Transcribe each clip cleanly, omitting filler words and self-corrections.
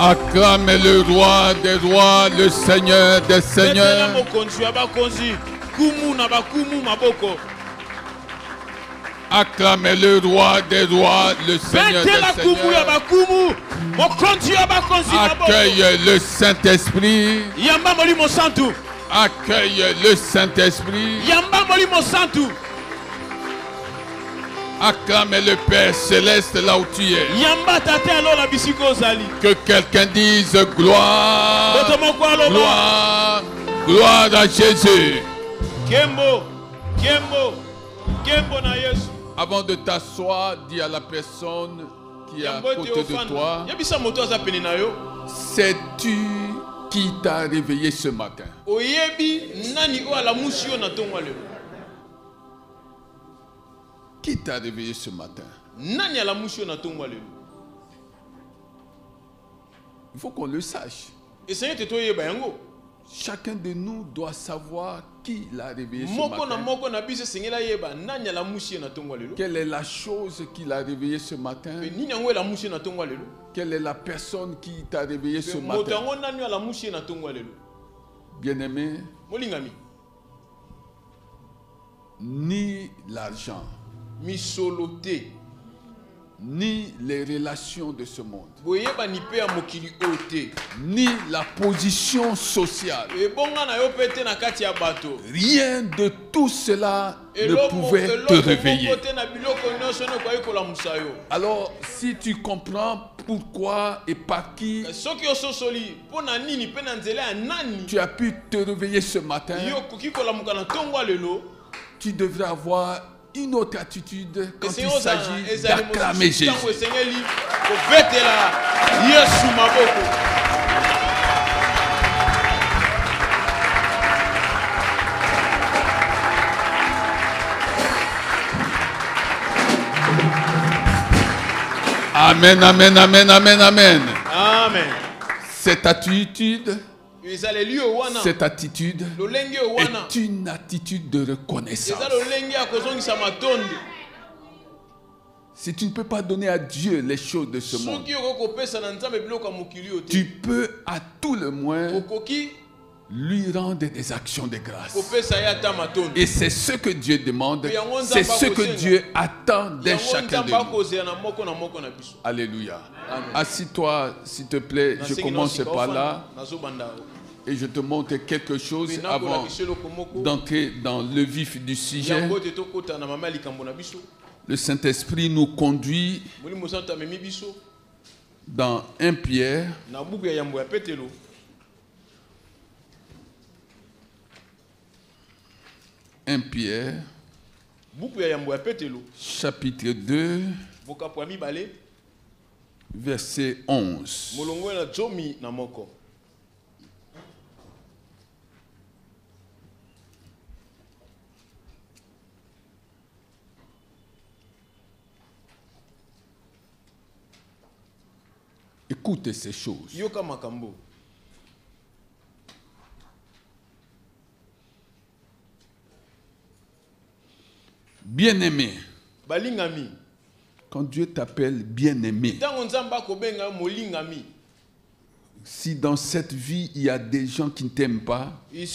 Acclame le roi des rois, le Seigneur des seigneurs. Acclame le roi des rois, le Seigneur des seigneurs. Accueille le Saint-Esprit. Accueille le Saint-Esprit. Acclame le Père Céleste là où tu es. Que quelqu'un dise gloire, gloire, gloire à Jésus. Avant de t'asseoir, dis à la personne qui est à côté de toi, sais-tu qui t'a réveillé ce matin? Qui t'a réveillé ce matin? Il faut qu'on le sache. Chacun de nous doit savoir qui l'a réveillé ce matin. Quelle est la chose qui l'a réveillé ce matin? Quelle est la personne qui t'a réveillé ce matin? Bien-aimé, ni l'argent, ni les relations de ce monde, ni la position sociale, rien de tout cela ne pouvait te réveiller. Alors, si tu comprends pourquoi et par qui tu as pu te réveiller ce matin, tu devrais avoir une autre attitude quand il s'agit d'acclamer Jésus. Amen, amen, amen, amen, amen. Amen. Cette attitude est une attitude de reconnaissance. Si tu ne peux pas donner à Dieu les choses de ce monde, tu peux à tout le moins lui rendre des actions de grâce. Et c'est ce que Dieu demande, c'est ce que Dieu attend de chacun de nous. Alléluia. Assis-toi, s'il te plaît, je commence par là. Et je te montre quelque chose avant d'entrer dans le vif du sujet. Le Saint-Esprit nous conduit dans 1 Pierre. 1 Pierre, chapitre 2, verset 11. Écoutez ces choses. Bien-aimé. Quand Dieu t'appelle bien-aimé, si dans cette vie il y a des gens qui ne t'aiment pas, le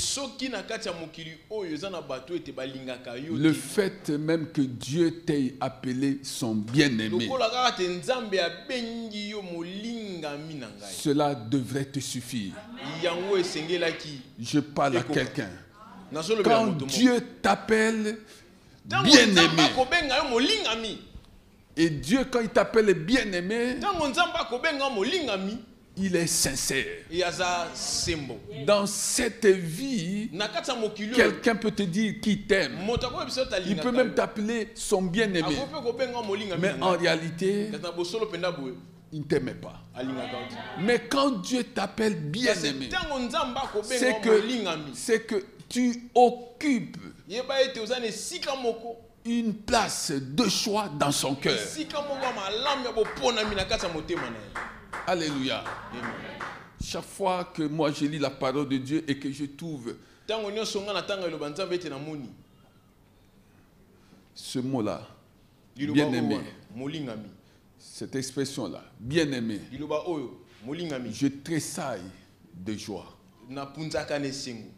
fait même que Dieu t'ait appelé son bien-aimé, cela devrait te suffire. Je parle à quelqu'un. Quand Dieu t'appelle bien-aimé, et Dieu, quand il t'appelle bien-aimé, il est sincère. Dans cette vie, quelqu'un peut te dire qu'il t'aime. Il peut même t'appeler son bien-aimé. Mais en réalité, il ne t'aimait pas. Mais quand Dieu t'appelle bien-aimé, c'est que tu occupes une place de choix dans son cœur. Alléluia. Chaque fois que moi je lis la parole de Dieu et que je trouve ce mot-là, bien-aimé, Cette expression-là, bien-aimé, je tressaille de joie.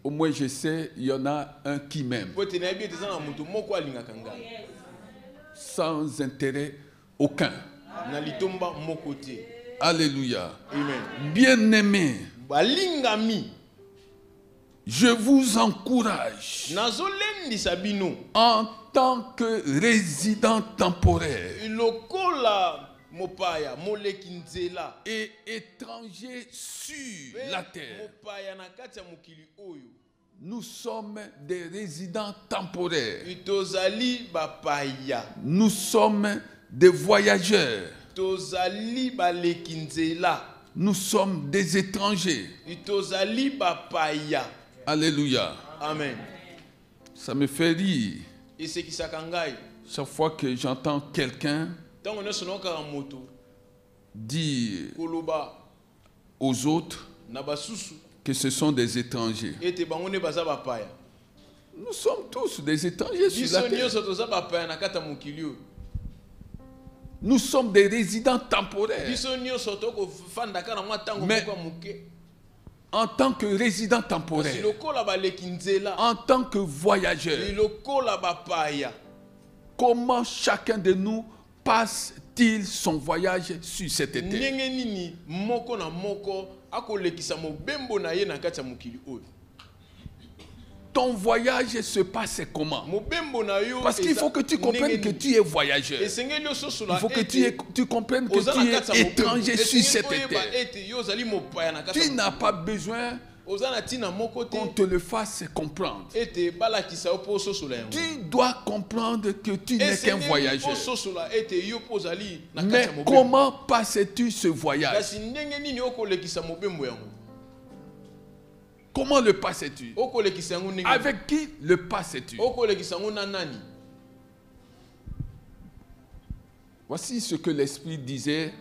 Au moins je sais, il y en a un qui m'aime. Sans intérêt aucun. Alléluia. Bien-aimé, je vous encourage en tant que résident temporaire et étranger sur la terre. Nous sommes des résidents temporaires. Nous sommes des voyageurs. Nous sommes des étrangers. Alléluia. Amen. Ça me fait rire. Chaque fois que j'entends quelqu'un dire aux autres que ce sont des étrangers. Nous sommes tous des étrangers sur la terre. Nous sommes des résidents temporaires. Mais en tant que résident temporaire, en tant que voyageur, comment chacun de nous passe-t-il son voyage sur cette terre? Ton voyage se passe comment? Parce qu'il faut que tu comprennes que tu es voyageur. Il faut que tu comprennes que tu es étranger sur cette terre. Tu n'as pas besoin qu'on te le fasse comprendre. Tu dois comprendre que tu n'es qu'un voyageur. Mais comment passes-tu ce voyage? Comment le passes-tu? Avec qui le passes-tu? Voici ce que l'Esprit disait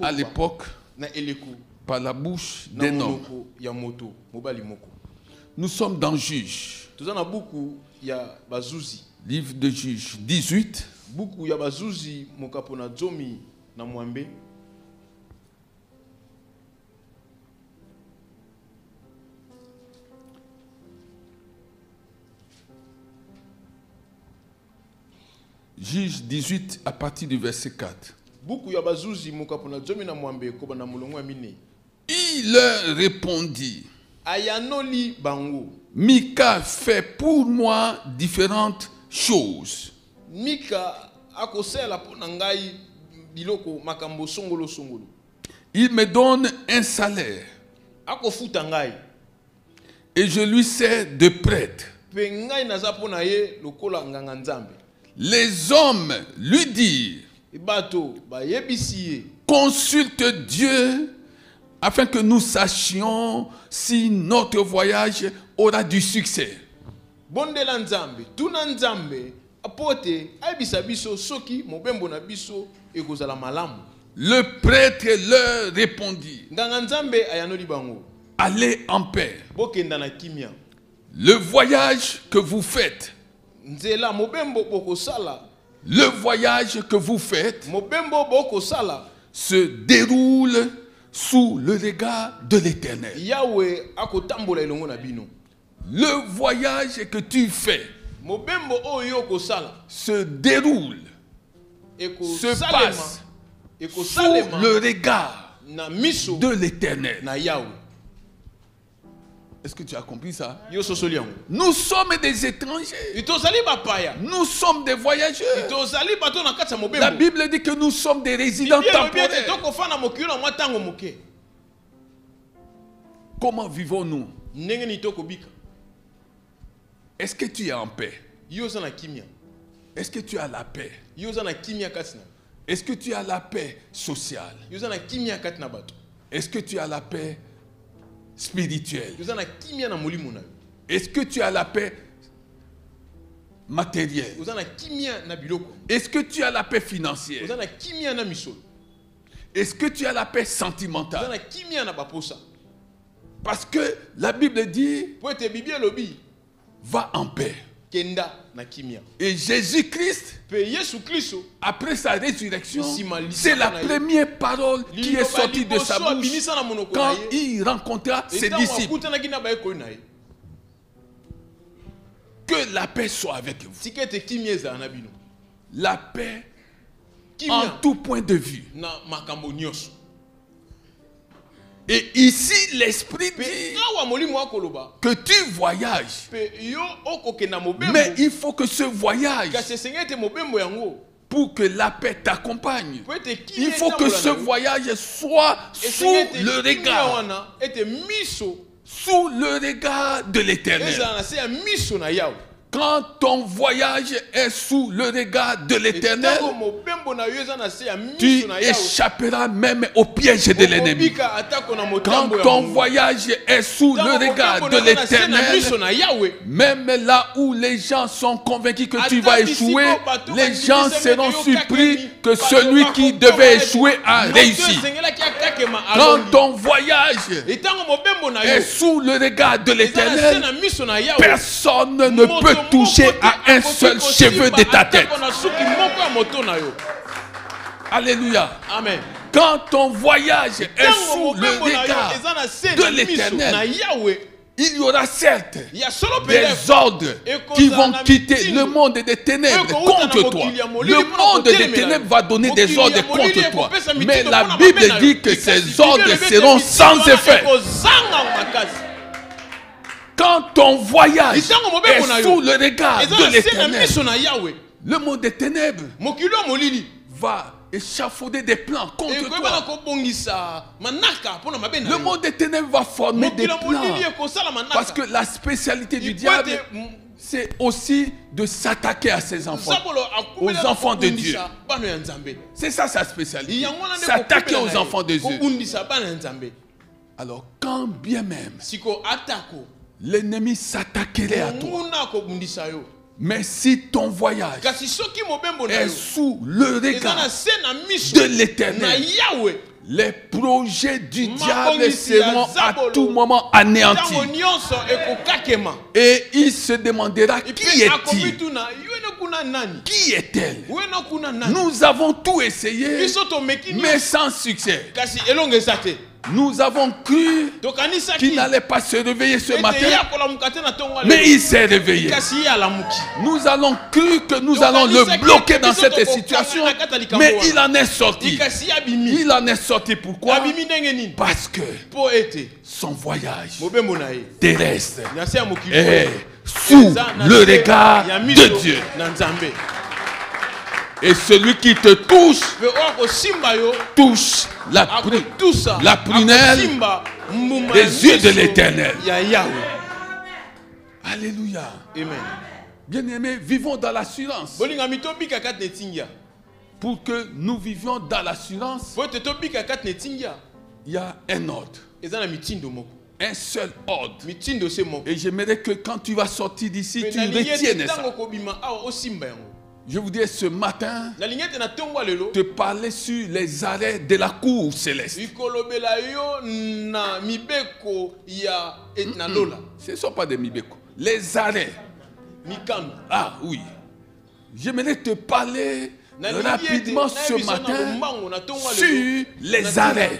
à l'époque par la bouche d'un homme. Nous sommes dans Juge. Livre de Juge 18. Juge 18 à partir du verset 4. Il leur répondit, Mika fait pour moi différentes choses. Il me donne un salaire et je lui sers de prêtre. Les hommes lui dirent, consulte Dieu afin que nous sachions si notre voyage aura du succès. Le prêtre leur répondit, allez en paix. Le voyage que vous faites, se déroule sous le regard de l'Éternel. Le voyage que tu fais se déroule, se passe sous le regard de l'Éternel. Est-ce que tu as compris ça? Nous sommes des étrangers. Nous sommes des voyageurs. La Bible dit que nous sommes des résidents temporaires. Comment vivons-nous? Est-ce que tu es en paix? Est-ce que tu as la paix? Est-ce que tu as la paix sociale? Est-ce que tu as la paix spirituelle? Est-ce que tu as la paix matérielle? Est-ce que tu as la paix financière? Est-ce que tu as la paix sentimentale? Parce que la Bible dit, va en paix. Et Jésus-Christ, après sa résurrection, c'est la première parole qui est sortie de sa bouche quand il rencontra ses disciples. Que la paix soit avec vous. La paix en tout point de vue. Et ici, l'Esprit dit que tu voyages. Mais il faut que ce voyage, pour que la paix t'accompagne, il faut que ce voyage soit sous le regard de l'Éternel. Quand ton voyage est sous le regard de l'Éternel, tu échapperas même au piège de l'ennemi. Quand ton voyage est sous le regard de l'Éternel, même là où les gens sont convaincus que tu vas échouer, les gens seront surpris que celui qui devait échouer a réussi. Quand ton voyage est sous le regard de l'Éternel, personne ne peut toucher à un seul cheveu de ta tête. Alléluia. Amen. Quand ton voyage est sous le regard de l'Éternel, il y aura certes des ordres qui vont quitter le monde des ténèbres contre toi. Le monde des ténèbres va donner des ordres contre toi. Mais la Bible dit que ces ordres seront sans effet. Quand ton voyage est sous le regard de l'Éternel, le monde des ténèbres va échafauder des plans contre toi. Le monde des ténèbres va former des plans. Parce que la spécialité du diable, c'est aussi de s'attaquer à ses enfants, aux enfants de Dieu. C'est ça sa spécialité. S'attaquer aux enfants de Dieu. Alors, quand bien même l'ennemi s'attaquerait à toi, mais si ton voyage est sous le regard de l'Éternel, les projets du diable seront à tout moment anéantis. Et il se demandera, qui est-il? Qui est-elle? Nous avons tout essayé, mais sans succès. Nous avons cru qu'il n'allait pas se réveiller ce matin, mais il s'est réveillé. Nous allons cru que nous allons le bloquer dans cette situation, mais il en est sorti. Il en est sorti pourquoi? Parce que son voyage terrestre est sous le regard de Dieu. Et celui qui te touche, touche la prunelle des yeux de l'Éternel. Alléluia. Bien-aimés, vivons dans l'assurance. Pour que nous vivions dans l'assurance, il y a un ordre. Un seul ordre. Et j'aimerais que quand tu vas sortir d'ici, tu retiennes ça. Je voudrais ce matin te parler sur les arrêts de la cour céleste. Ce ne sont pas des mibeko. Les arrêts. Ah oui. J'aimerais te parler rapidement ce matin sur les arrêts.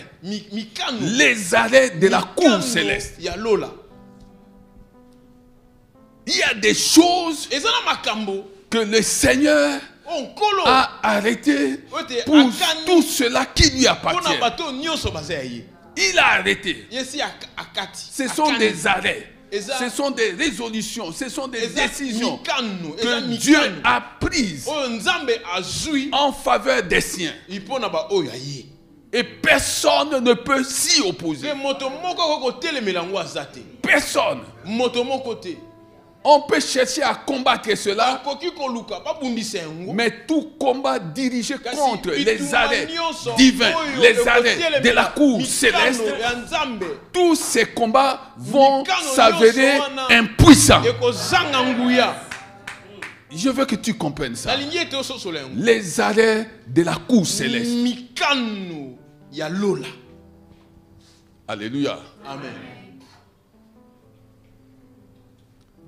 Les arrêts de la cour céleste. Il y a des choses que le Seigneur a arrêté pour tout cela qui lui appartient. Il a arrêté. Ce sont des arrêts. Ce sont des résolutions. Ce sont des décisions que Dieu a prises en faveur des siens. Et personne ne peut s'y opposer. Personne. On peut chercher à combattre cela, mais tout combat dirigé contre les arrêts divins, les arrêts de la cour céleste, tous ces combats vont s'avérer impuissants. Je veux que tu comprennes ça. Les arrêts de la cour céleste. Alléluia. Amen.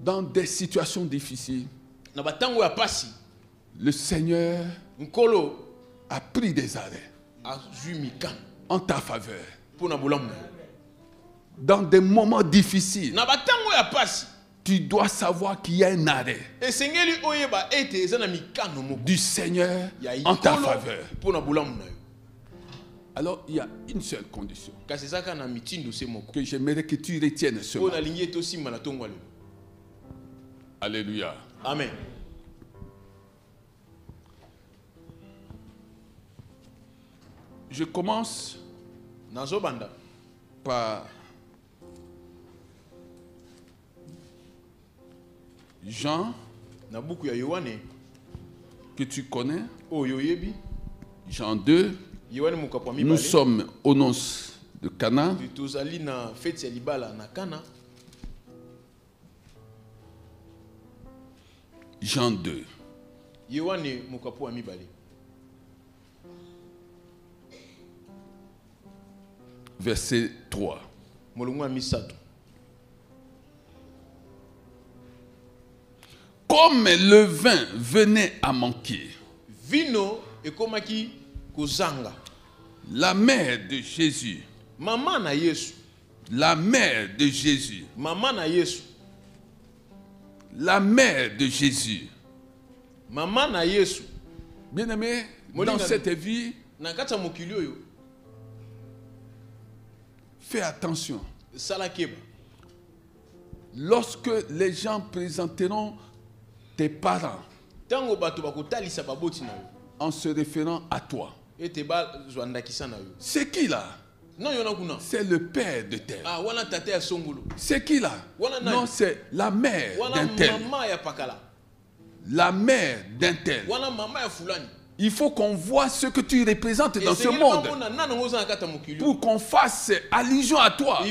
dans des situations difficiles, le Seigneur a pris des arrêts en ta faveur. Dans des moments difficiles, tu dois savoir qu'il y a un arrêt du Seigneur en ta faveur. Alors, il y a une seule condition que j'aimerais que tu retiennes ce matin. Alléluia. Amen. Je commence par Jean, que tu connais. Jean 2. Nous sommes aux noces de Cana. Jean 2. Verset 3. Comme le vin venait à manquer, la mère de Jésus, la mère de Jésus, la mère de Jésus, bien-aimé, dans cette vie, fais attention. Lorsque les gens présenteront tes parents en se référant à toi, c'est qui là? C'est le père de tel. C'est qui là? Non, c'est la mère d'un tel. La mère d'un tel. Il faut qu'on voit ce que tu représentes dans ce monde pour qu'on fasse allusion à toi.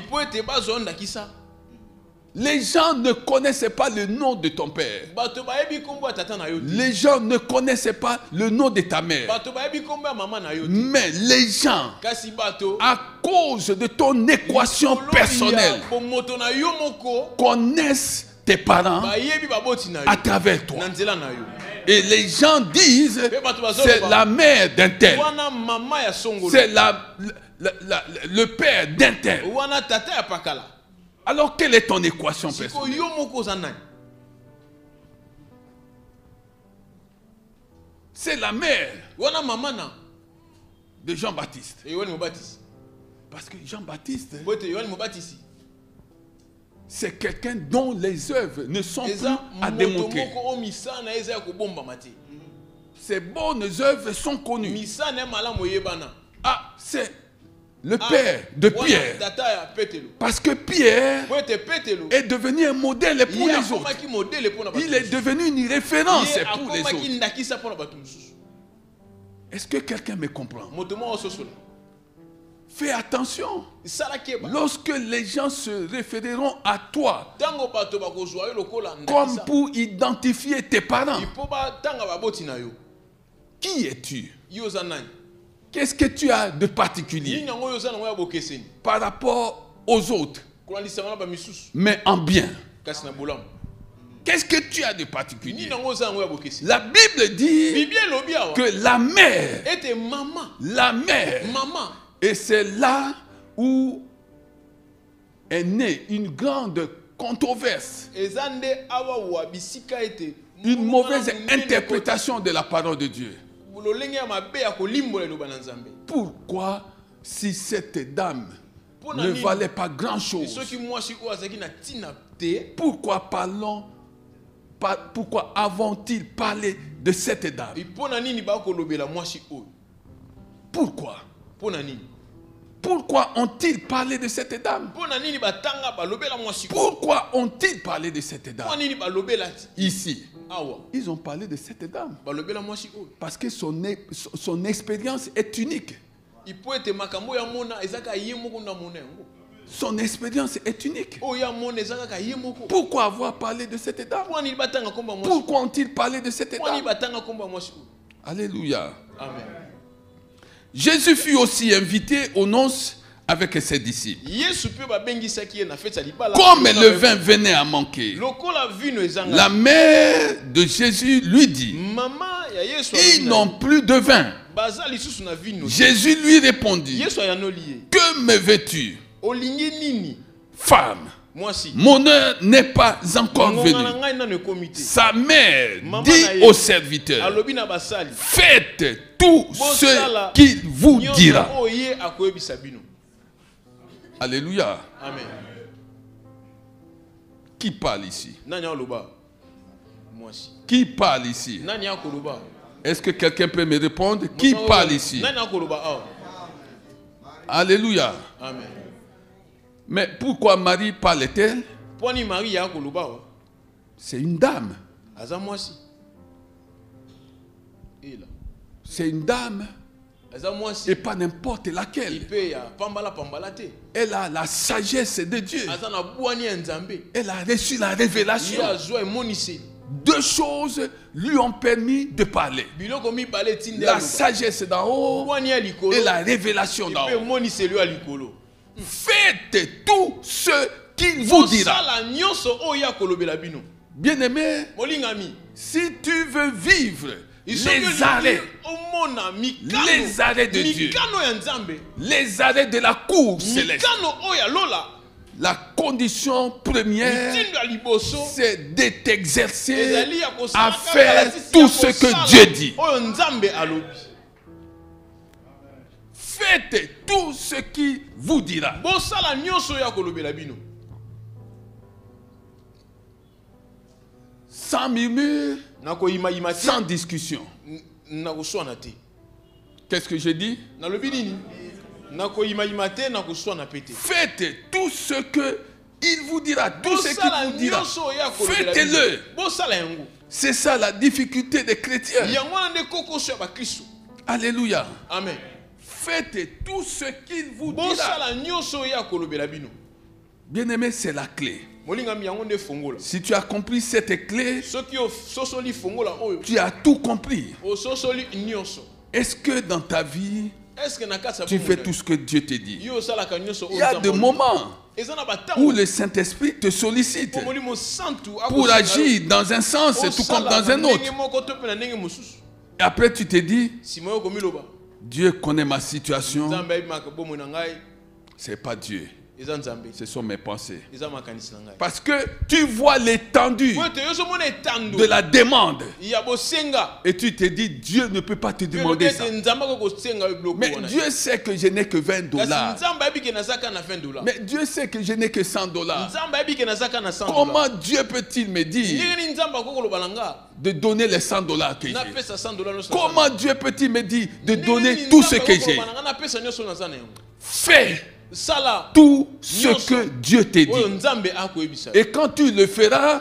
Les gens ne connaissaient pas le nom de ton père. Les gens ne connaissaient pas le nom de ta mère. Mais les gens, à cause de ton équation personnelle, connaissent tes parents à travers toi. Et les gens disent, c'est la mère d'un tel. C'est le père d'un tel. Alors, quelle est ton équation personnelle? C'est la mère de Jean-Baptiste. Parce que Jean-Baptiste, c'est quelqu'un dont les œuvres ne sont plus à démontrer. Ses bonnes œuvres sont connues. Ah, c'est le père de Pierre. Parce que Pierre est devenu un modèle pour les autres. Il est devenu une référence pour les autres. Est-ce que quelqu'un me comprend? Fais attention. Lorsque les gens se référeront à toi comme pour identifier tes parents, qui es-tu? Qu'est-ce que tu as de particulier par rapport aux autres, mais en bien? Qu'est-ce que tu as de particulier? La Bible dit que la mère, et c'est là où est née une grande controverse, une mauvaise interprétation de la parole de Dieu. Pourquoi, si cette dame ne valait pas grand-chose, pourquoi avons-ils parlé de cette dame? Pourquoi ont-ils parlé de cette dame? Pourquoi ont-ils parlé de cette dame? Ici, ils ont parlé de cette dame parce que son expérience est unique. Son expérience est unique. Pourquoi avoir parlé de cette dame? Pourquoi ont-ils parlé de cette dame? Alléluia. Amen. Jésus fut aussi invité aux noces avec ses disciples. Comme le vin venait à manquer, la mère de Jésus lui dit, ils n'ont plus de vin. Jésus lui répondit, que me veux-tu, femme? Mon heure n'est pas encore venue. Sa mère dit au serviteur, faites tout ce qu'il vous dira. Alléluia. Amen. Qui parle ici? Qui parle ici? Est-ce que quelqu'un peut me répondre? Qui parle ici? Alléluia. Amen. Mais pourquoi Marie parle-t-elle? C'est une dame. C'est une dame. Et pas n'importe laquelle. Elle a la sagesse de Dieu. Elle a reçu la révélation. Deux choses lui ont permis de parler. La sagesse d'en haut et la révélation d'en haut. Faites tout ce qu'il vous dira. Bien-aimé, si tu veux vivre les arrêts de Dieu, les arrêts de la cour céleste, la condition première, c'est de t'exercer à faire tout ce que Dieu dit. Faites tout ce qu'il vous dira. Sans murmure, sans discussion. Qu'est-ce que j'ai dit? Faites tout ce qu'il vous dira. Tout ce qu'il vous dira. Faites-le. C'est ça la difficulté des chrétiens. Alléluia. Amen. Faites tout ce qu'il vous dira. Bien-aimé, c'est la clé. Si tu as compris cette clé, tu as tout compris. Est-ce que dans ta vie, tu fais tout ce que Dieu te dit? Il y a des moments où le Saint-Esprit te sollicite pour agir dans un sens tout comme dans un autre. Et après tu te dis, Dieu connaît ma situation. C'est pas Dieu. Ce sont mes pensées. Parce que tu vois l'étendue de la demande. Et tu te dis, Dieu ne peut pas te demander ça. Mais Dieu sait que je n'ai que $20. Mais Dieu sait que je n'ai que $100. Comment Dieu peut-il me dire de donner les $100 que j'ai? Comment Dieu peut-il me dire de donner tout ce que j'ai? Fais tout ce que Dieu te dit. Et quand tu le feras,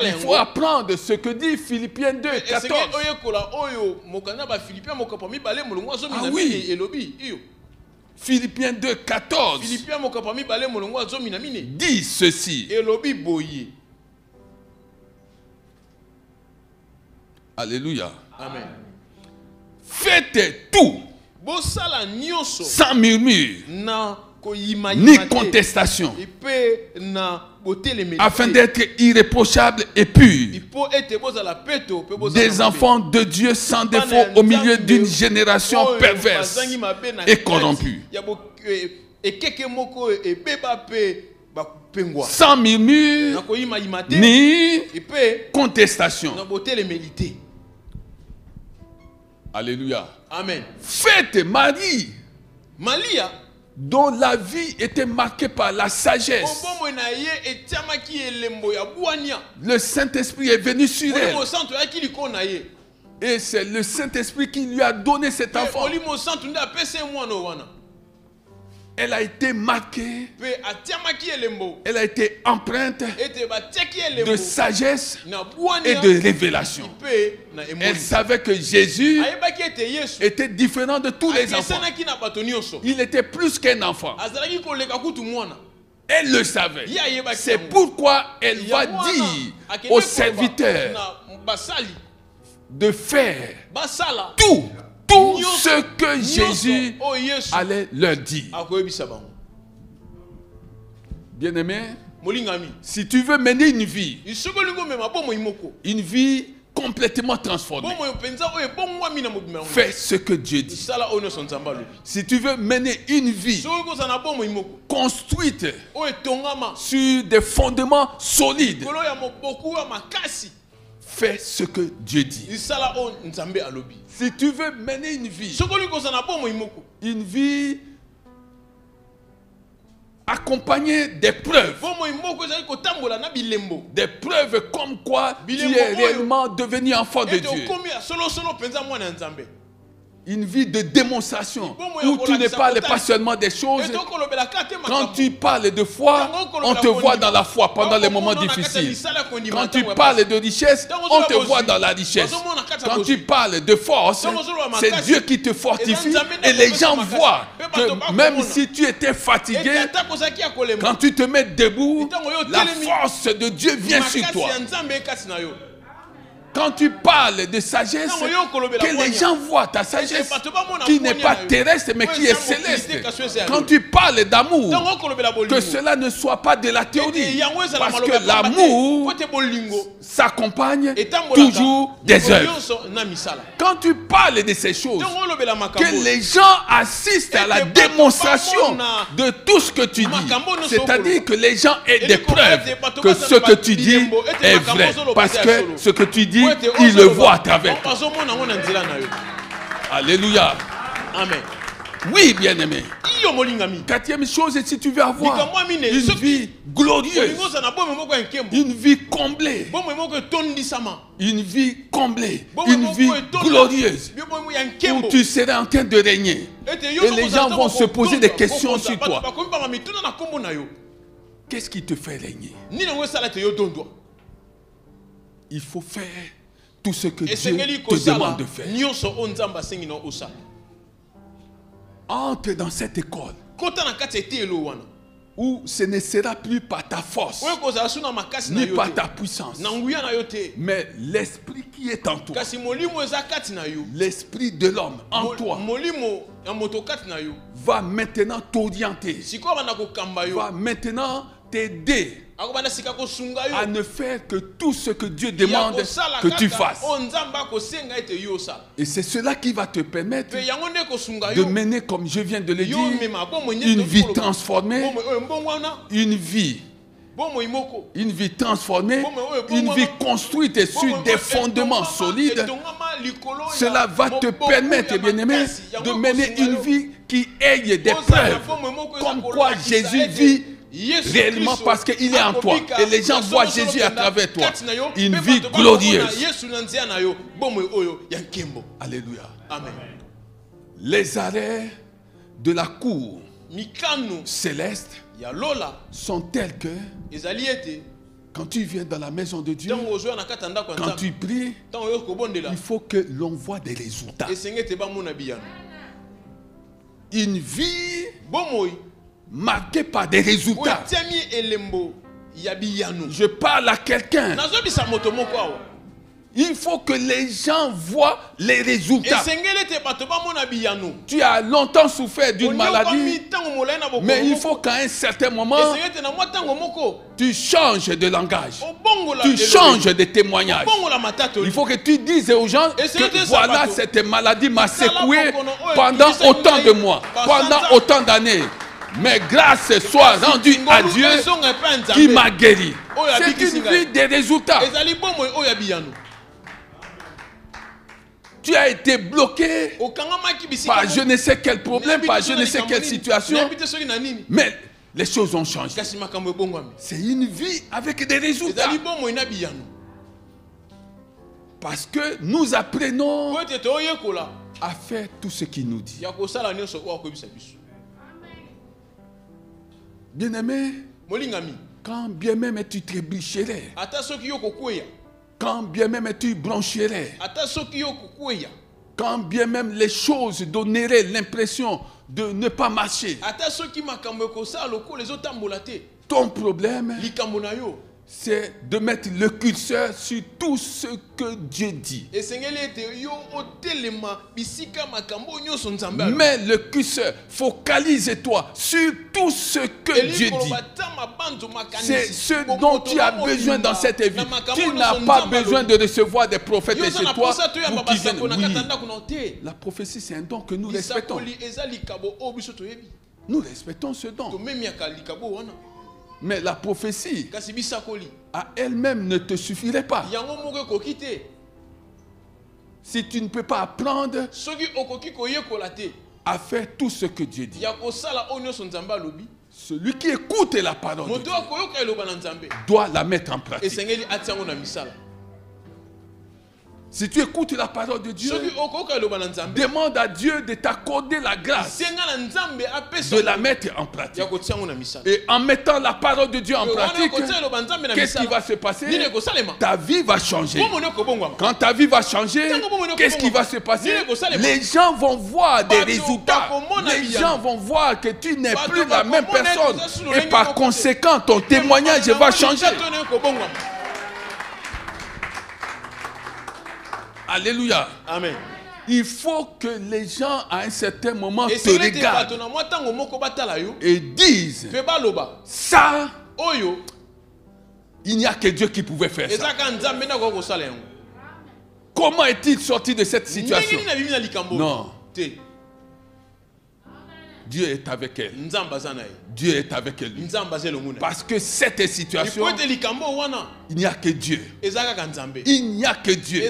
il faut apprendre ce que dit Philippiens 2, 14. Ah oui. Philippiens 2, 14 dit ceci. Alléluia. Amen. Faites tout sans murmure ni contestation, afin d'être irréprochable et pur, des enfants de Dieu sans défaut au milieu d'une génération perverse et corrompue. Sans murmure ni contestation. Alléluia. Amen. Faites Marie, dont la vie était marquée par la sagesse. Le Saint-Esprit est venu sur elle. Et c'est le Saint-Esprit qui lui a donné cet enfant. Elle a été marquée, elle a été empreinte de sagesse et de révélation. Elle savait que Jésus était différent de tous les enfants. Il était plus qu'un enfant. Elle le savait. C'est pourquoi elle va dire aux serviteurs de faire tout tout ce que Jésus allait leur dire. Bien-aimé, si tu veux mener une vie complètement transformée, fais ce que Dieu dit. Si tu veux mener une vie construite sur des fondements solides, fais ce que Dieu dit. Si tu veux mener une vie accompagnée des preuves comme quoi tu es réellement devenu enfant de Dieu. Une vie de démonstration où tu ne parles pas seulement des choses. Quand tu parles de foi, on te voit dans la foi pendant les moments difficiles. Quand tu parles de richesse, on te voit dans la richesse. Quand tu parles de force, c'est Dieu qui te fortifie et les gens voient que même si tu étais fatigué, quand tu te mets debout, la force de Dieu vient sur toi. Quand tu parles de sagesse, que les gens voient ta sagesse qui n'est pas terrestre mais qui est céleste. Quand tu parles d'amour, que cela ne soit pas de la théorie. Parce que l'amour s'accompagne toujours des œuvres. Quand tu parles de ces choses, que les gens assistent à la démonstration de tout ce que tu dis. C'est-à-dire que les gens aient des preuves que ce que tu dis est vrai. Parce que ce que tu dis, il le voit à travers toi. Alléluia. Amen. Oui, bien-aimé. Quatrième chose, si tu veux avoir une vie glorieuse, une vie comblée, une vie comblée, une vie glorieuse, où tu seras en train de régner, et les gens vont se poser des questions sur toi. Qu'est-ce qui te fait régner? Il faut faire tout ce que Dieu te demande de faire. Entre dans cette école où ce ne sera plus par ta force ni par ta puissance, mais l'esprit qui est en toi, l'esprit de l'homme en toi, va maintenant t'orienter, va maintenant t'aider à ne faire que tout ce que Dieu demande que tu fasses. Et c'est cela qui va te permettre de mener, comme je viens de le dire, une vie transformée, une vie transformée, une vie construite sur des fondements solides. Cela va te permettre, bien-aimé, de mener une vie qui ait des preuves, comme quoi Jésus vit réellement parce qu'il est en toi et les gens voient Jésus à travers toi. Une vie glorieuse. Alléluia. Amen. Les arrêts de la cour céleste sont tels que quand tu viens dans la maison de Dieu, quand tu pries, il faut que l'on voit des résultats. Une vie marqué par des résultats. Je parle à quelqu'un. Il faut que les gens voient les résultats. Tu as longtemps souffert d'une maladie, mais il faut qu'à un certain moment, tu changes de langage. Tu changes de témoignage. Il faut que tu dises aux gens que voilà, cette maladie m'a secoué pendant autant de mois, pendant autant d'années. Mais grâce soit rendue à Dieu qui m'a guéri. C'est une vie des résultats. Tu as été bloqué par je ne sais quel problème, par je ne sais quelle situation. Mais les choses ont changé. C'est une vie avec des résultats. Parce que nous apprenons à faire tout ce qu'il nous dit. Bien-aimé, quand bien même tu trébucherais, quand bien même tu broncherais, quand bien même les choses donneraient l'impression de ne pas marcher, ton problème, c'est de mettre le curseur sur tout ce que Dieu dit. Mais le curseur, focalise-toi sur tout ce que Dieu dit. C'est ce dont tu as besoin dans cette vie. Tu n'as pas besoin de recevoir des prophètes chez toi pour qu'ils viennent. Oui. La prophétie, c'est un don que nous respectons. Nous respectons ce don. Mais la prophétie à elle-même ne te suffirait pas. Si tu ne peux pas apprendre à faire tout ce que Dieu dit, celui qui écoute la parole de Dieu doit la mettre en pratique. Si tu écoutes la parole de Dieu, demande à Dieu de t'accorder la grâce de la mettre en pratique. Et en mettant la parole de Dieu en pratique, qu'est-ce qui va se passer? Ta vie va changer. Quand ta vie va changer, qu'est-ce qui va se passer? Les gens vont voir des résultats. Les gens vont voir que tu n'es plus la même personne. Et par conséquent, ton témoignage va changer. Alléluia. Amen. Il faut que les gens à un certain moment te regardent et disent ça, il n'y a que Dieu qui pouvait faire ça. Comment est-il sorti de cette situation? Non. Dieu est avec elle. Dieu est avec elle. Parce que cette situation, il n'y a que Dieu. Il n'y a que Dieu.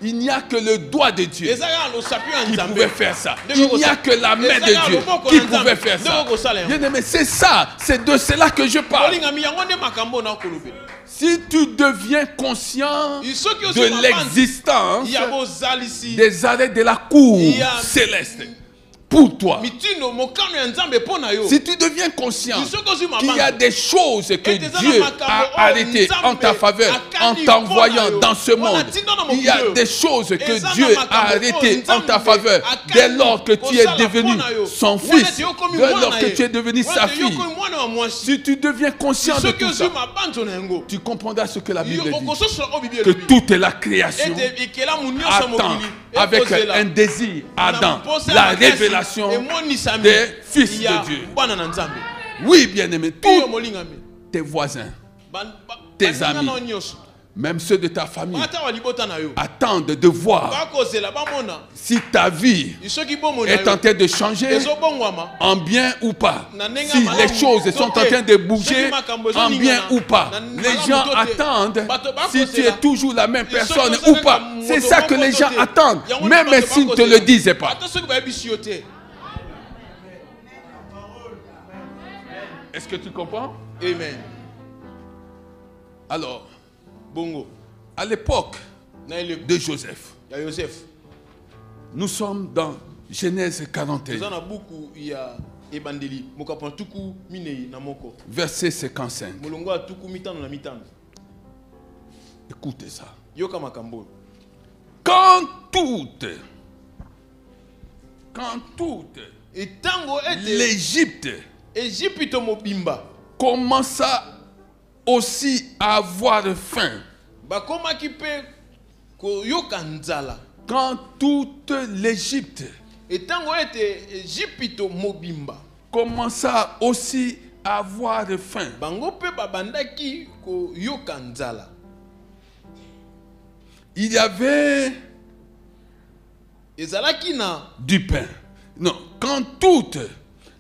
Il n'y a que le doigt de Dieu qui pouvait faire ça. Il n'y a que la main de Dieu qui pouvait faire ça. Bien-aimé, c'est ça. C'est de cela que je parle. Si tu deviens conscient de l'existence des arrêts de la cour céleste pour toi, si tu deviens conscient qu'il y a des choses que Dieu a arrêtées en ta faveur en t'envoyant dans ce monde, il y a des choses que Dieu a arrêtées en ta faveur dès lors que tu es devenu son fils, dès lors que tu es devenu sa fille. Si tu deviens conscient de tout ça, tu comprendras ce que la Bible dit, que toute la création attend avec un désir ardent la révélation des fils de Dieu. Oui, bien-aimé, tous tes voisins, tes amis, même ceux de ta famille, attendent de voir si ta vie est en train de changer en bien ou pas. Si les choses sont en train de bouger en bien ou pas. Les gens attendent si tu es toujours la même personne ou pas. C'est ça que les gens attendent, même s'ils ne te le disaient pas. Est-ce que tu comprends? Amen. Alors, Bongo, à l'époque de Joseph, nous sommes dans Genèse 41, verset 55. Écoutez ça. Quand toute l'Égypte commença aussi à avoir faim. Quand toute l'Égypte commença aussi à avoir faim, il y avait du pain. Non, quand toute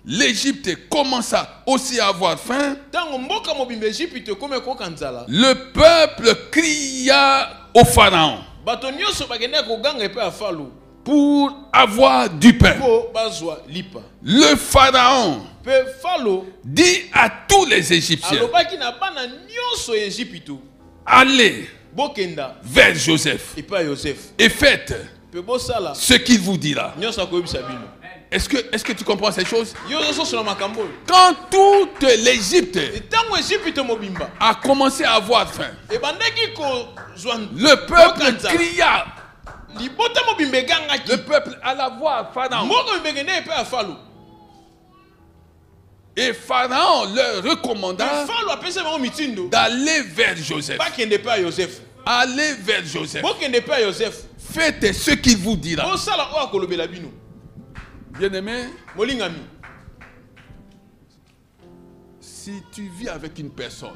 l'Égypte commença aussi à avoir faim, le peuple cria au Pharaon pour avoir du pain. Le Pharaon dit à tous les Égyptiens: allez vers Joseph et faites ce qu'il vous dira. Est-ce que tu comprends ces choses? Quand toute l'Égypte a commencé à avoir faim, le peuple cria. Le peuple alla voir Pharaon Et Pharaon leur recommanda d'aller vers Joseph. Allez vers Joseph. Faites ce qu'il vous dira. Bien-aimé, si tu vis avec une personne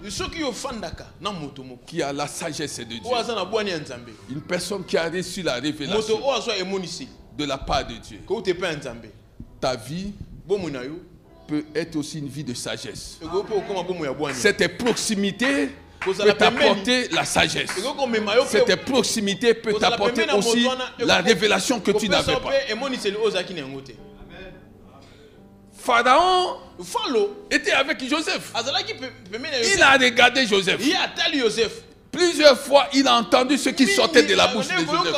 qui a la sagesse de Dieu, une personne qui a reçu la révélation de la part de Dieu, ta vie peut être aussi une vie de sagesse. Cette proximité peut t'apporter la sagesse. Cette proximité peut t'apporter aussi la révélation que tu n'avais pas. Pharaon était avec Joseph. Il a regardé Joseph. Plusieurs fois, il a entendu ce qui sortait de la bouche de Joseph.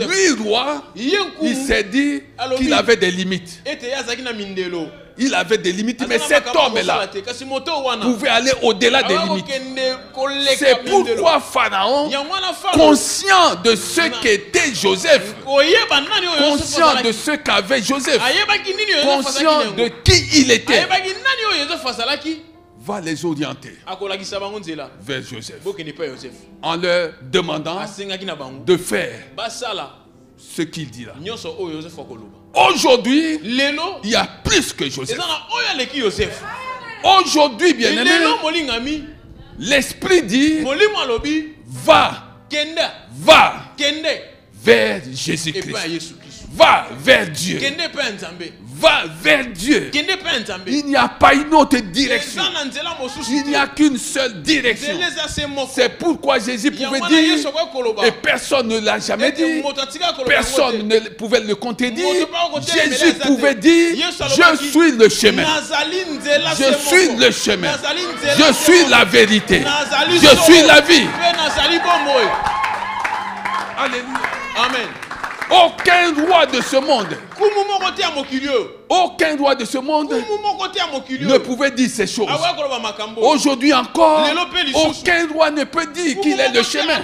Lui, roi, il s'est dit qu'il avait des limites. Il avait des limites, mais cet homme-là pouvait aller au-delà des limites. C'est pourquoi Pharaon, conscient de ce qu'était Joseph, conscient de ce qu'avait Joseph, conscient de qui il était, va les orienter vers Joseph en leur demandant de faire ce qu'il dira. Aujourd'hui, il y a plus que Joseph. Aujourd'hui, bien aimé, l'Esprit dit va vers Jésus-Christ. Va vers Dieu. Va vers Dieu. Il n'y a pas une autre direction. Il n'y a qu'une seule direction. C'est pourquoi Jésus pouvait dire, et personne ne l'a jamais dit, personne ne pouvait le contredire. Jésus pouvait dire, je suis le chemin. Je suis le chemin. Je suis la vérité. Je suis la vie. Alléluia. Amen. Aucun roi de ce monde, aucun roi de ce monde ne pouvait dire ces choses. Aujourd'hui encore, aucun roi ne peut dire qu'il est le chemin.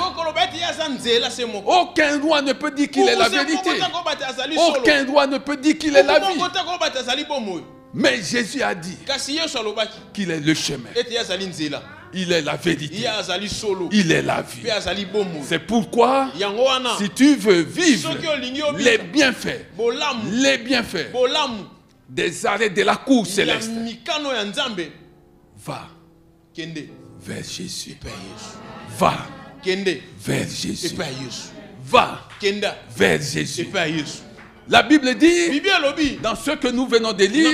Aucun roi ne peut dire qu'il est la vérité. Aucun roi ne peut dire qu'il est la vie. Mais Jésus a dit qu'il est le chemin. Il est la vérité. Il est la vie. C'est pourquoi, si tu veux vivre les bienfaits des arrêts de la cour céleste, va vers Jésus. Va vers Jésus. Va vers Jésus. La Bible dit, dans ce que nous venons de lire,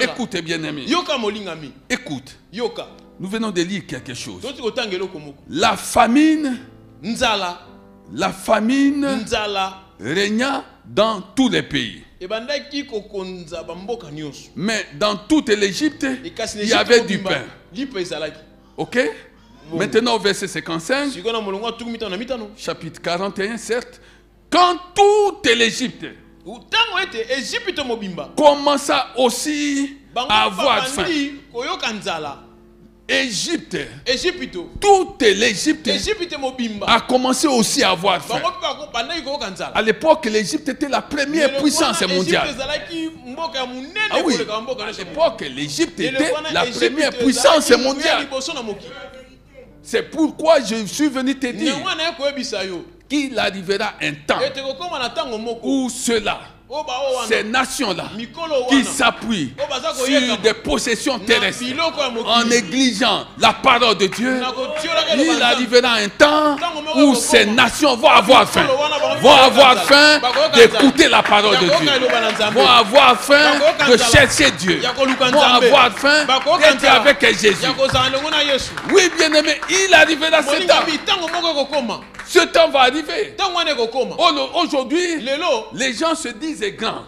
écoutez bien aimé, écoute. Nous venons de lire quelque chose. La famine régna dans tous les pays. Mais dans toute l'Égypte, il y avait du pain. Ok? Maintenant au verset 55, chapitre 41, certes. Quand toute l'Égypte commença aussi à avoir faim, toute l'Égypte a commencé aussi à avoir faim. À l'époque, l'Égypte était la première puissance mondiale. Ah oui, à l'époque, l'Égypte était la première puissance mondiale. C'est pourquoi je suis venu te dire qu'il arrivera un temps où cela, ces nations-là, qui s'appuient sur des possessions terrestres en négligeant la parole de Dieu, il arrivera un temps où ces nations vont avoir faim. Vont avoir faim d'écouter la parole de Dieu. Vont avoir faim de chercher Dieu. Vont avoir faim d'être avec Jésus. Oui, bien aimé, il arrivera ce temps. Ce temps va arriver. Aujourd'hui, les gens se disent grands.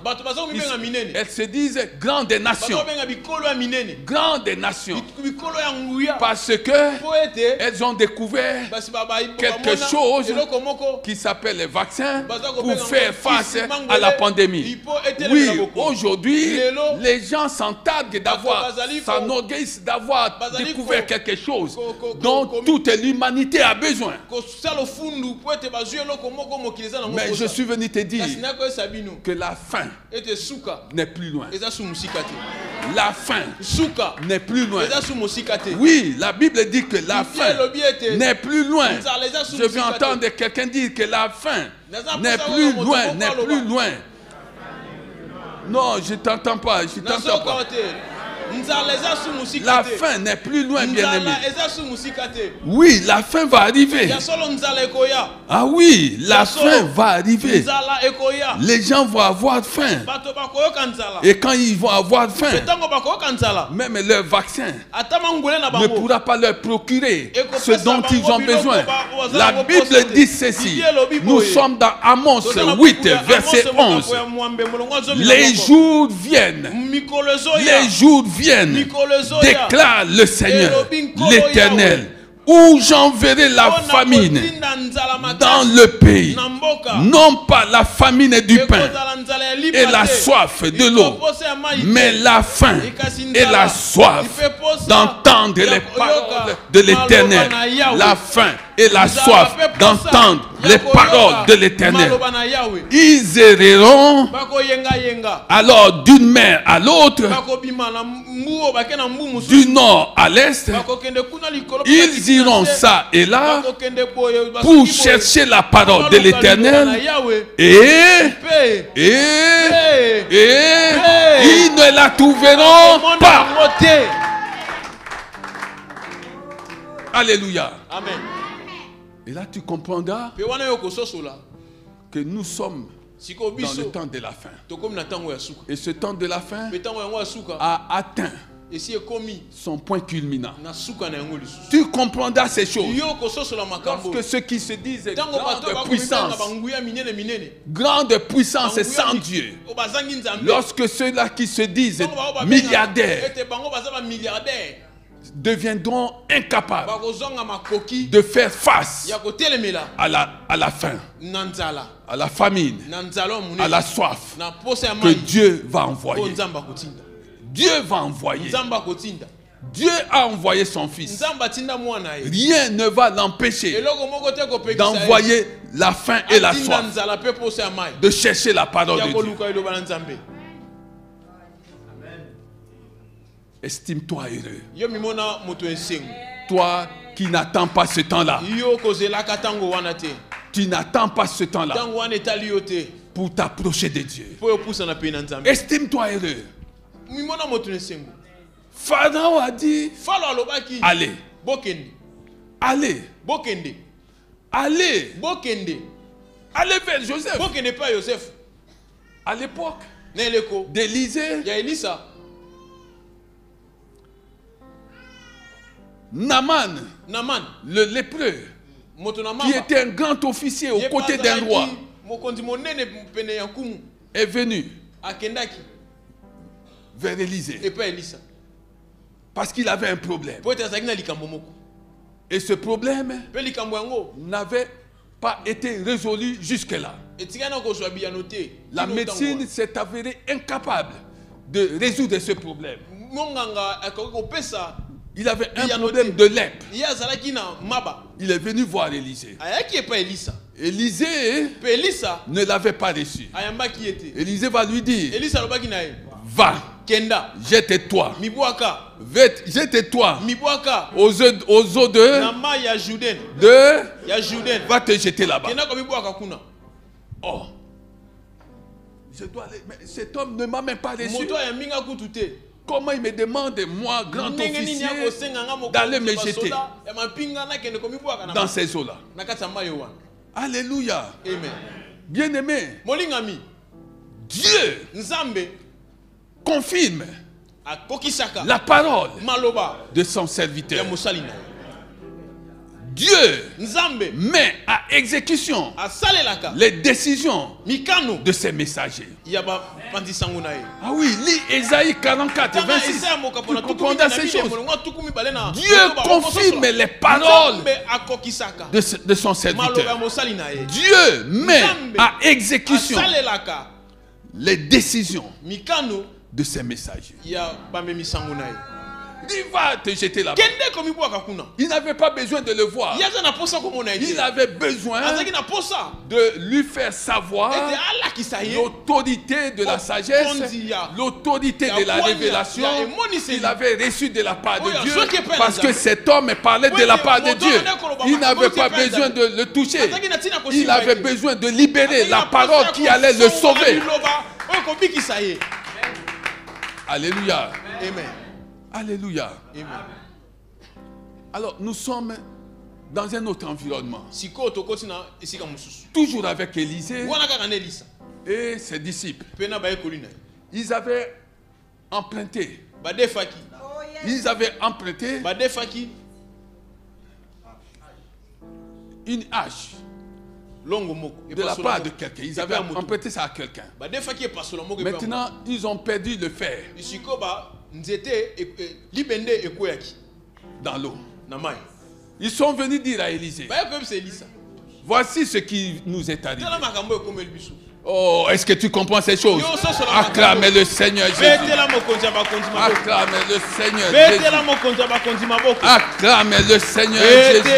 Elles se disent grands des nations. Grands des nations. Parce que elles ont découvert quelque chose qui s'appelle les vaccins pour faire face à la pandémie. Oui, aujourd'hui, les gens s'entardent s'enorgueillissent d'avoir découvert quelque chose dont toute l'humanité a besoin. Mais je suis venu te dire que la fin n'est plus loin. La fin n'est plus loin. Oui, la Bible dit que la fin n'est plus loin. Je vais entendre quelqu'un dire que la fin n'est plus loin, n'est plus loin. Non, je t'entends pas, je t'entends pas. La fin n'est plus loin, bien-aimé. Oui, la fin va arriver. Ah oui, la fin va arriver. Les gens vont avoir faim. Et quand ils vont avoir faim, même leur vaccin ne pourra pas leur procurer ce dont ils ont besoin. La Bible dit ceci. Nous sommes dans Amos 8, verset 11. Les jours viennent. Les jours viennent, déclare le Seigneur, l'Éternel, où j'enverrai la famine dans le pays, non pas la famine du pain et la soif de l'eau, mais la faim et la soif d'entendre les paroles de l'Éternel, la faim et la soif d'entendre les paroles de l'Éternel. Ils erreront alors d'une mer à l'autre, du nord à l'est. Ils iront ça et là pour chercher la parole de l'Éternel et ils ne la trouveront pas. Alléluia. Amen. Et là, tu comprendras que nous sommes dans le temps de la fin. Et ce temps de la fin a atteint son point culminant. Tu comprendras ces choses. Lorsque ceux qui se disent grande puissance sans Dieu, lorsque ceux-là qui se disent milliardaires deviendront incapables de faire face à la faim, à la famine, à la soif que Dieu va envoyer. Dieu va envoyer. Dieu a envoyé son Fils. Rien ne va l'empêcher d'envoyer la faim et la soif, de chercher la parole de Dieu. Estime-toi heureux. Toi qui n'attends pas ce temps-là. Tu n'attends pas ce temps-là pour t'approcher de Dieu. Estime-toi heureux. Pharaon a dit, allez, allez, allez, allez vers Joseph. À l'époque d'Élisée, Naaman, le lépreux, qui était un grand officier aux côtés d'un roi, est venu vers Élisée parce qu'il avait un problème. Et ce problème n'avait pas été résolu jusque-là. La médecine s'est avérée incapable de résoudre ce problème. Il avait un problème de lèpre. Il est venu voir Élisée. Élisée ne l'avait pas reçu. Élisée va lui dire, va, jette-toi. Jette-toi aux eaux de va te jeter là-bas. Oh, je dois aller. Mais cet homme ne m'a même pas reçu. Comment il me demande, moi, grand officier, d'aller me jeter dans ces eaux-là? Alléluia. Bien-aimé, Dieu confirme la parole de son serviteur. Dieu met à exécution les décisions de ses messagers. Ah oui, lis Ésaïe 44, 26. Tu comprends ces choses. Dieu confirme les paroles de son serviteur. Dieu met à exécution les décisions de ses messagers. Il va te jeter là-bas. Il n'avait pas besoin de le voir. Il avait besoin de lui faire savoir l'autorité de la sagesse, l'autorité de la révélation qu'il avait reçue de la part de Dieu. Parce que cet homme parlait de la part de Dieu. Il n'avait pas besoin de le toucher. Il avait besoin de libérer la parole qui allait le sauver. Alléluia. Amen. Alléluia. Amen. Alors nous sommes dans un autre environnement. Toujours avec Élisée et ses disciples. Ils avaient emprunté. Ils avaient emprunté une hache de la part de quelqu'un. Ils avaient emprunté ça à quelqu'un. Maintenant, ils ont perdu le fer dans l'eau. Ils sont venus dire à Élisée, voici ce qui nous est arrivé. Oh, est-ce que tu comprends ces choses? Acclamez le Seigneur Jésus. Acclamez le Seigneur Jésus. Acclamez le Seigneur Jésus.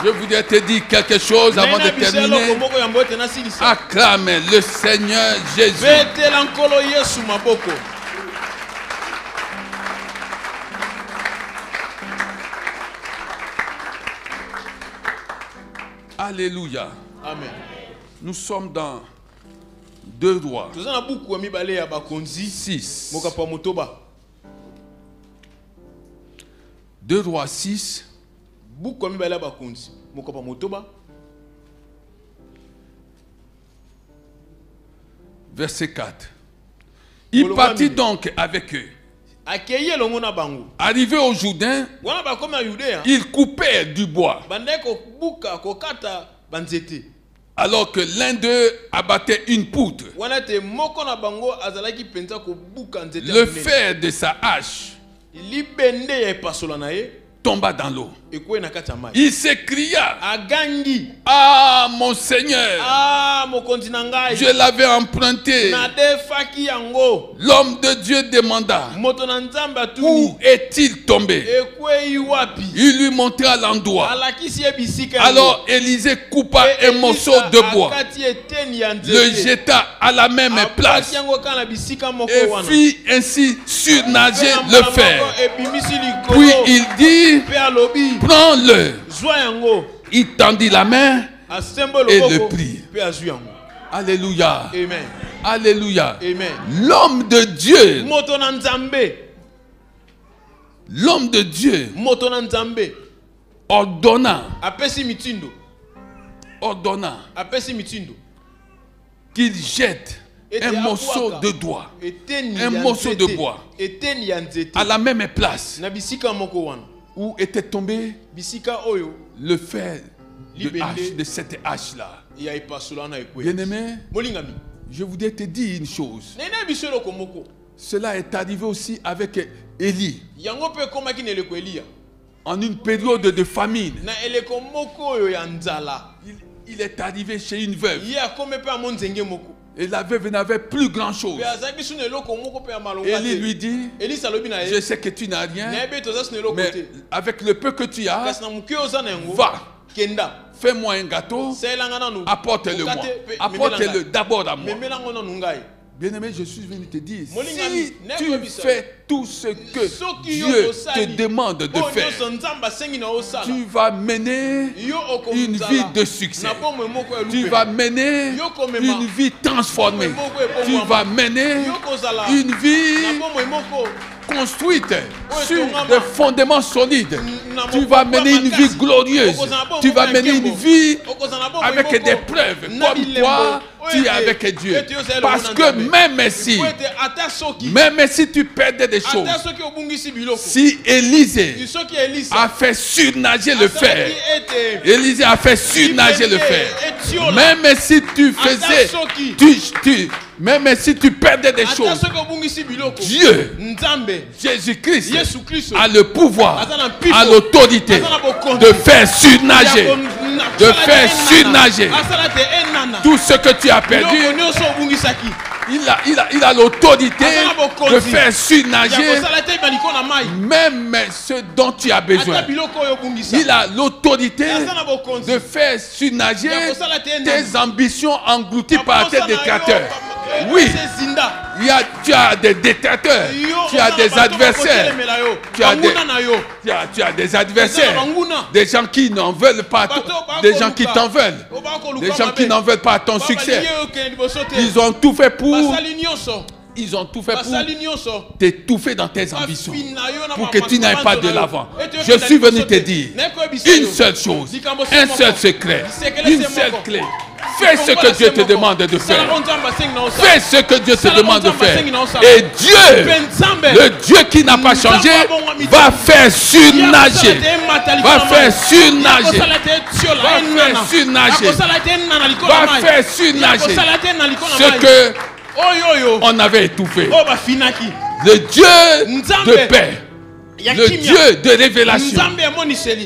Je voudrais te dire quelque chose avant de terminer. Acclamez le Seigneur Jésus. Alléluia. Amen. Nous sommes dans 2 Rois 6. 2 Rois 6. Verset 4. Il partit donc avec eux. Arrivé au Jourdain, ils coupèrent du bois. Alors que l'un d'eux abattait une poutre. Le fer de sa hache tomba dans l'eau. Il s'écria, ah mon Seigneur, je l'avais emprunté. L'homme de Dieu demanda, où est-il tombé? Il lui montra l'endroit. Alors Élisée coupa un morceau de bois, le jeta à la même place et fit ainsi surnager le fer. Puis il dit, prends-le. Il tendit la main et le prit. Alléluia. Amen. Alléluia. Amen. L'homme de Dieu, l'homme de Dieu ordonna qu'il jette un morceau de bois, à la même place où était tombé le fer de cette hache-là. Bien-aimé, je voudrais te dire une chose. Cela est arrivé aussi avec Élie. En une période de famine, il est arrivé chez une veuve. Et la veuve n'avait plus grand chose. Élie lui dit, je sais que tu n'as rien, mais avec le peu que tu as, va, fais-moi un gâteau, apporte-le-moi. Apporte-le d'abord à moi. Bien-aimé, je suis venu te dire, si tu fais tout ce que Dieu te demande de faire, tu vas mener une vie de succès. Tu vas mener une vie transformée. Tu vas mener une vie construite sur des fondements solides. Tu vas mener une vie glorieuse. Tu vas mener une vie avec des preuves. Comme quoi tu es avec Dieu. Parce que même si tu perdais des choses, si Élisée a fait surnager le fer, Élisée a fait surnager le fer, même si tu faisais, même si tu perdais des choses, Dieu, Jésus-Christ, a le pouvoir, a l'autorité de faire surnager, tout ce que tu as perdu. Il a l'autorité de faire surnager même ce dont tu as besoin. Il a l'autorité de faire surnager tes ambitions englouties par tes détracteurs. Oui, tu as des détracteurs, tu as des adversaires, tu as des adversaires, des gens qui n'en veulent pas, des gens qui t'en veulent, des gens qui n'en veulent pas ton succès. Ils ont tout fait pour t'étouffer dans tes ambitions, pour que tu n'ailles pas de l'avant. Je suis venu te dire une seule chose, un seul secret, une seule clé. Fais ce que Dieu te demande de faire. Fais ce que Dieu te demande de faire. Et Dieu, le Dieu qui n'a pas changé, va faire surnager. Va faire surnager. Va faire surnager. Va faire surnager ce que on avait étouffé. Le Dieu de paix, le Dieu de révélation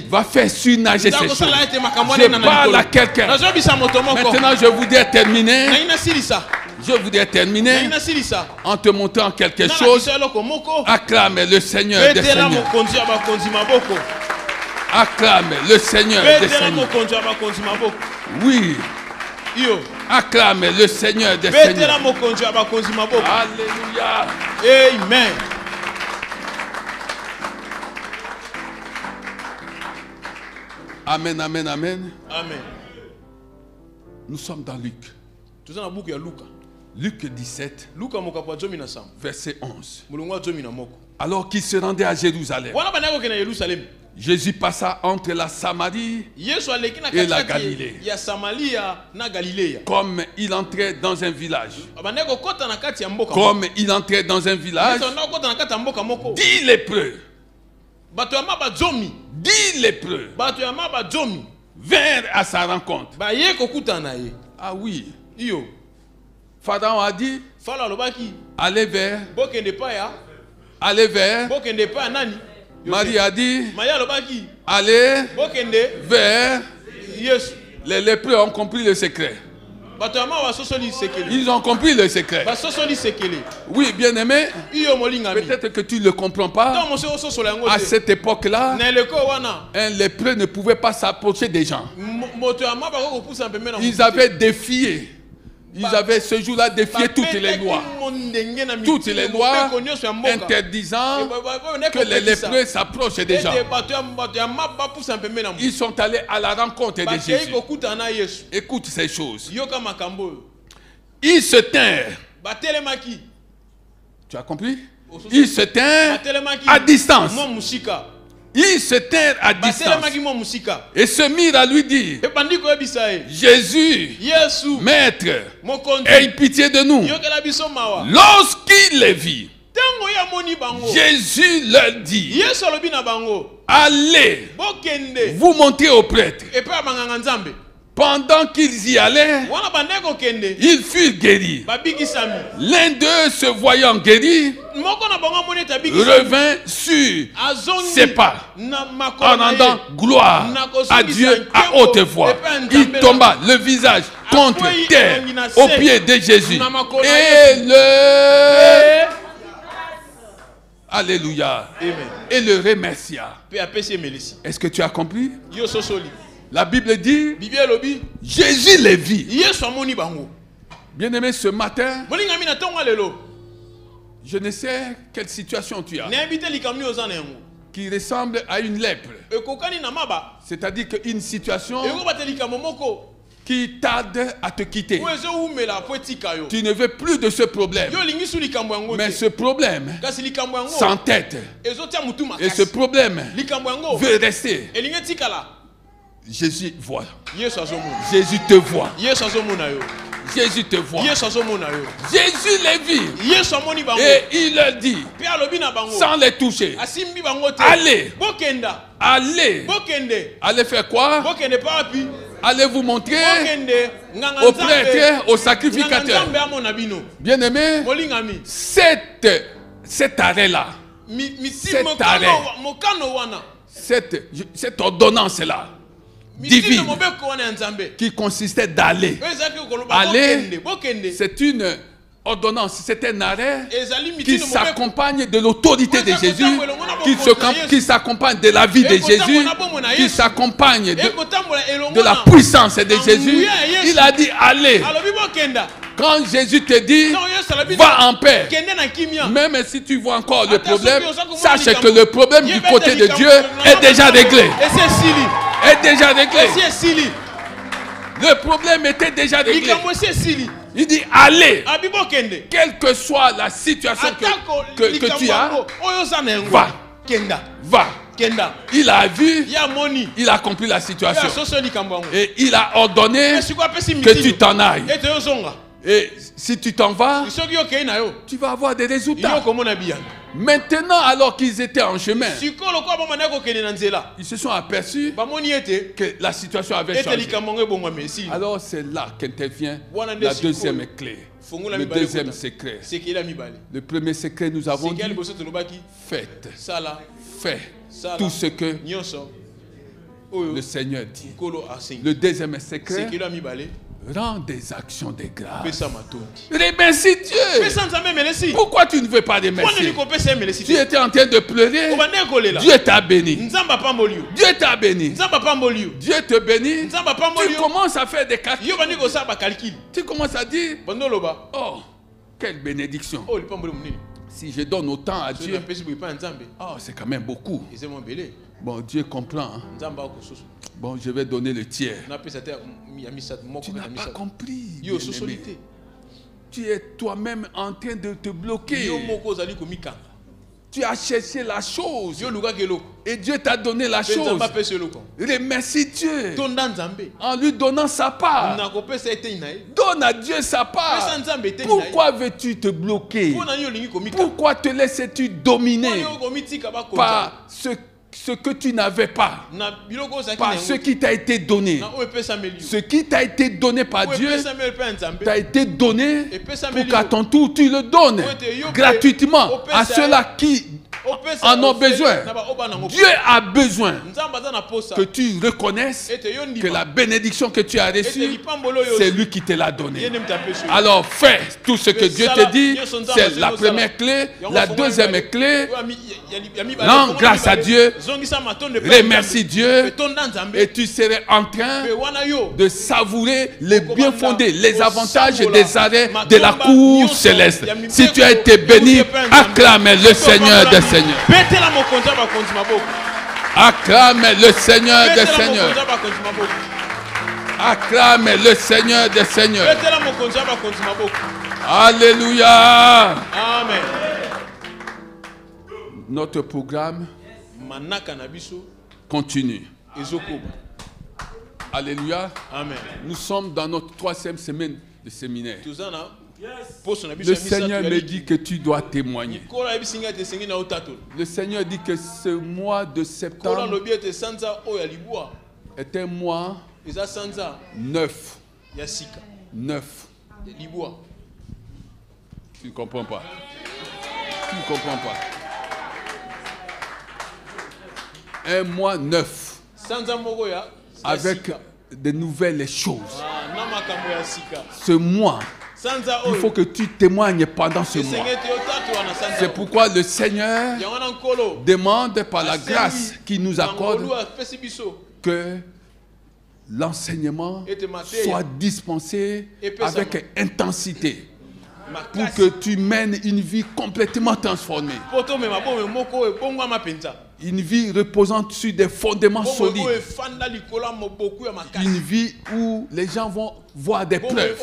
va faire surnager ces choses. Je parle à quelqu'un. Maintenant, je voudrais terminer. Je voudrais terminer en te montrant quelque chose. Acclame le Seigneur des Seigneurs. Acclame le Seigneur des Seigneurs. Oui. Acclame le Seigneur des Seigneurs. Alléluia. Amen. Amen, amen, amen. Amen. Nous sommes dans Luc. Luc 17, verset 11. Alors qu'il se rendait à Jérusalem, Jésus passa entre la Samarie et la Galilée. Comme il entrait dans un village. Comme il entrait dans un village, 10 lépreux. 10 lépreux vinrent à sa rencontre. Ah oui. Pharaon a dit, allez vers. Marie a dit, allez vers. Les lépreux ont compris le secret. Ils ont compris le secret. Oui, bien aimé. Peut-être que tu ne le comprends pas. À cette époque-là, un lépreux ne pouvait pas s'approcher des gens. Ils avaient défié. Ils avaient ce jour-là défié toutes les lois. Toutes les lois interdisant que les lépreux s'approchent des gens. Ils sont allés à la rencontre de Jésus. Écoute ces choses. Ils se tinrent. Tu as compris? Ils se tinrent à distance. Ils se tinrent à distance et se mirent à lui dire, Jésus, Maître, aie pitié de nous. Lorsqu'il les vit, Jésus leur dit, allez, vous montrer au prêtre. Pendant qu'ils y allaient, ils furent guéris. L'un d'eux, se voyant guéri, revint sur ses pas en rendant gloire à Dieu à haute voix. Il tomba le visage contre terre aux pieds de Jésus et le... Alléluia. Et le remercia. Est-ce que tu as compris? La Bible dit, Jésus les vit. Bien-aimé, ce matin, je ne sais quelle situation tu as qui ressemble à une lèpre. C'est-à-dire qu'une situation qui tarde à te quitter. Tu ne veux plus de ce problème. Mais ce problème s'entête. Et ce problème veut rester. Jésus voit. Jésus te voit. Jésus te voit. Jésus les vit. Et il leur dit, sans les toucher, allez. Allez. Allez faire quoi? Allez vous montrer au prêtre, au sacrificateur. Bien aimé, cet arrêt-là, cette ordonnance-là, divine, qui consistait d'aller. Aller, c'est une ordonnance, c'est un arrêt qui s'accompagne de l'autorité de Jésus, qui s'accompagne de la vie de Jésus, qui s'accompagne de la puissance de Jésus. Il a dit allez. Quand Jésus te dit va en paix, même si tu vois encore le problème, sache que le problème du côté de Dieu est déjà réglé. Est déjà réglé. Le problème était déjà réglé. Il dit allez, quelle que soit la situation que tu as, va. Il a vu, il a accompli la situation. Et il a ordonné que tu t'en ailles. Et si tu t'en vas, tu vas avoir des résultats. Maintenant, alors qu'ils étaient en chemin, ils se sont aperçus que la situation avait changé. Alors c'est là qu'intervient la deuxième clé. Le deuxième secret. Le premier secret, nous avons dit, faites tout ce que le Seigneur dit. Le deuxième secret, rends des actions de grâce. Remercie Dieu. Pourquoi tu ne veux pas remercier? Tu étais en train de pleurer. Dieu t'a béni. Dieu t'a béni. Dieu te bénit. Tu commences à faire des calculs. Tu commences à dire, oh, quelle bénédiction. Si je donne autant à Dieu, oh, c'est quand même beaucoup. Bon, Dieu comprend. Hein? Bon, je vais donner le tiers. Tu n'as pas compris. Tu es toi-même en train de te bloquer. Tu as cherché la chose. Et Dieu t'a donné la chose. Remercie Dieu en lui donnant sa part. Donne à Dieu sa part. Pourquoi veux-tu te bloquer? Pourquoi te laisses-tu dominer par ce que tu n'avais pas, par ce qui t'a été donné? Ce qui t'a été donné par Dieu t'a été donné pour qu'à ton tour tu le donnes gratuitement à ceux-là qui en ont besoin. Dieu a besoin que tu reconnaisses que la bénédiction que tu as reçue, c'est lui qui te l'a donnée. Alors fais tout ce que Dieu te dit. C'est la première clé. La deuxième clé, rends grâce à Dieu, remercie Dieu, et tu serais en train de savourer les bien fondés, les avantages et des arrêts de la cour céleste. Si tu as été béni, acclame le Seigneur des Seigneurs. Acclame le Seigneur des Seigneurs. Acclame le Seigneur des Seigneurs. Alléluia. Amen. Notre programme continue. Alléluia. Amen. Nous sommes dans notre 3e semaine de séminaire. Le Seigneur me dit que tu dois témoigner. Le Seigneur dit que ce mois de septembre est un mois neuf. Tu ne comprends pas. Tu ne comprends pas. Un mois neuf. Avec de nouvelles choses. Ce mois, il faut que tu témoignes pendant ce mois. C'est pourquoi le Seigneur demande par la grâce qu'il nous accorde que l'enseignement soit dispensé avec intensité pour que tu mènes une vie complètement transformée. Une vie reposant sur des fondements solides. Une vie où les gens vont voir des preuves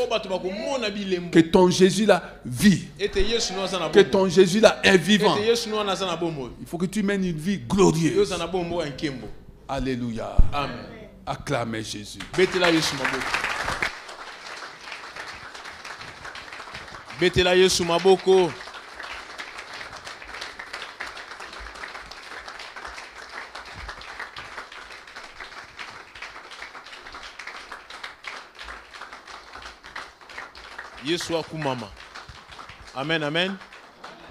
que ton Jésus là vit. Que ton Jésus là est vivant. Il faut que tu mènes une vie glorieuse. Alléluia. Amen. Acclamez Jésus. Betela Yesu maboko. Yesu akumama. Amen, amen.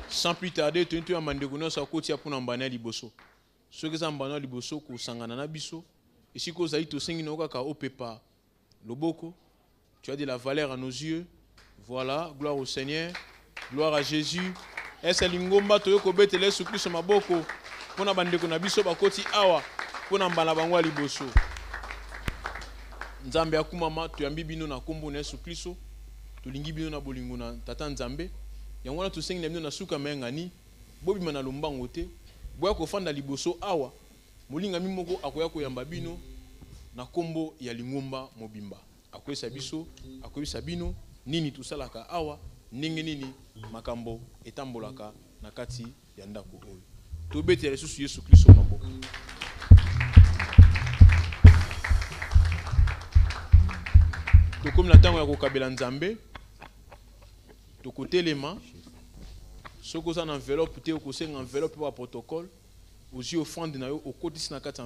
Sans plus tarder, tu as mandé qu'on soit côté pour n'embana liboso. Ce que ça embana liboso ko sangana na biso. Et si ko zaito sengi no ka opepa loboko, tu as de la valeur à nos yeux. Voilà, gloire au Seigneur, gloire à Jésus. Est-ce que l'ingomba toyo kobetele Yesu Kristo maboko pona bandeko na biso bakoti awa pona mbala bangwa liboso. Nzambe akumama tuyambi bino na kombo na Yesu Kristo. Tulingi bino na bolingo na tata Nzambe. Yango na tusengi na bino na suka mengani. Bobi mana lombango te. Boya kofanda liboso awa. Molinga mimoko akoya koyamba bino na kombo ya lingomba mobimba. Akoyesa biso, akoyesa bino nini tusalaka awa, ndenge nini makambo etambolaka na kati ya ndako oyo. Tobetela lisusu Yesu Kristo maboko. Tokomi na tango ya kokabela Nzambe. Tokotelema. Soko za na enveloppe te okosenga enveloppe wa protocole. Ozi offrande na yo okotisi na kati